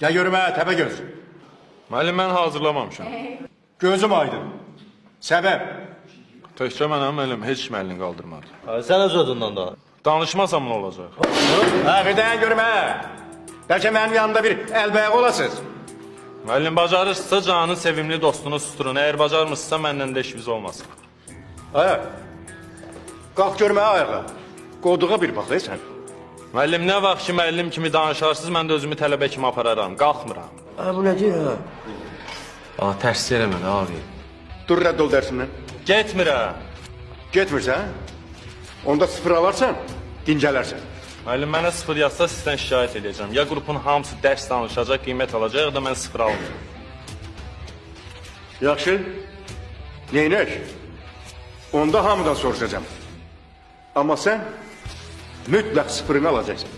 Gəl görmə, Təpəgöz. Müəllim, mən hazırlamamışam. Gözüm aydın. Səbəb? Təkcə mənəm, müəllim, heç kim əlini qaldırmadı. Sən öz odundan da. Danışmasam nə olacaq? Hə, bir dayan görmə. Bəlkə mənim yanımda bir əlbəyağı olasınız. Müəllim, bacarırsınızsa canın sevimli dostunu susturun. Əgər bacarmırsınızsa məndən də işiniz olmasın. Hə. Qalx görmə ayağa. Qoduğa bir bax, sən. Müəllim, nə vaxt ki müəllim kimi danışarsınız, mən də özümü tələbə kimi apararam. Qalxmıram. Bu nə deyir, hə? Tərs eləmə, abi. Dur, rədd ol dərsindən. Getmirəm. Getmirsən? Onda sıfır alarsan, dincələrsən. Müəllim, mənə sıfır yazsa sizdən şikayət edəcəm. Ya qrupun hamısı dərs danışacaq, qiymət alacaq, ya da mən sıfır almayacağım. Yaxşı. Neynək? Onda hamıdan soruşacağım. Amma sən mütləq sıfırını alacaqsan.